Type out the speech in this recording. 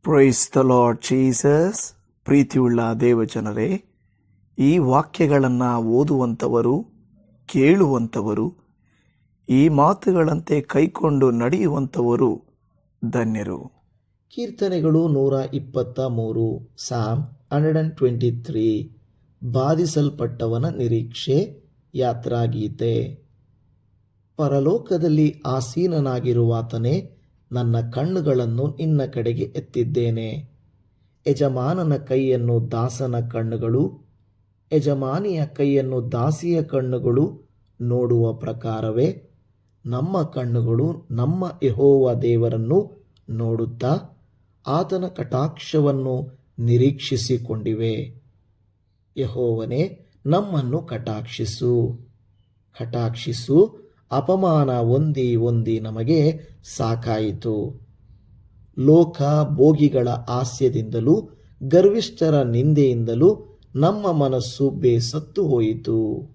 Price the Lord Jesus. ಪ್ರೀತಿಯುಳ್ಳ ದೇವಜನರೇ, ಈ ವಾಕ್ಯಗಳನ್ನು ಓದುವಂಥವರು, ಕೇಳುವಂಥವರು, ಈ ಮಾತುಗಳಂತೆ ಕೈಕೊಂಡು ನಡೆಯುವಂಥವರು ಧನ್ಯರು. ಕೀರ್ತನೆಗಳು 123. ಸಾಮ್ 123. ಬಾಧಿಸಲ್ಪಟ್ಟವನ ನಿರೀಕ್ಷೆ. ಯಾತ್ರಾಗೀತೆ. ಪರಲೋಕದಲ್ಲಿ ಆಸೀನನಾಗಿರುವಾತನೇ, ನನ್ನ ಕಣ್ಣುಗಳನ್ನು ನಿನ್ನ ಕಡೆಗೆ ಎತ್ತಿದ್ದೇನೆ. ಯಜಮಾನನ ಕೈಯನ್ನು ದಾಸನ ಕಣ್ಣುಗಳು, ಯಜಮಾನಿಯ ಕೈಯನ್ನು ದಾಸಿಯ ಕಣ್ಣುಗಳು ನೋಡುವ ಪ್ರಕಾರವೇ ನಮ್ಮ ಕಣ್ಣುಗಳು ನಮ್ಮ ಯೆಹೋವ ದೇವರನ್ನು ನೋಡುತ್ತಾ ಆತನ ಕಟಾಕ್ಷವನ್ನು ನಿರೀಕ್ಷಿಸಿಕೊಂಡಿವೆ. ಯೆಹೋವನೇ, ನಮ್ಮನ್ನು ಕಟಾಕ್ಷಿಸು. ಅಪಮಾನ ಹೊಂದಿ ನಮಗೆ ಸಾಕಾಯಿತು. ಲೋಕ ಭೋಗಿಗಳ ಹಾಸ್ಯದಿಂದಲೂ ಗರ್ವಿಷ್ಠರ ನಿಂದೆಯಿಂದಲೂ ನಮ್ಮ ಮನಸ್ಸು ಬೇಸತ್ತು ಹೋಯಿತು.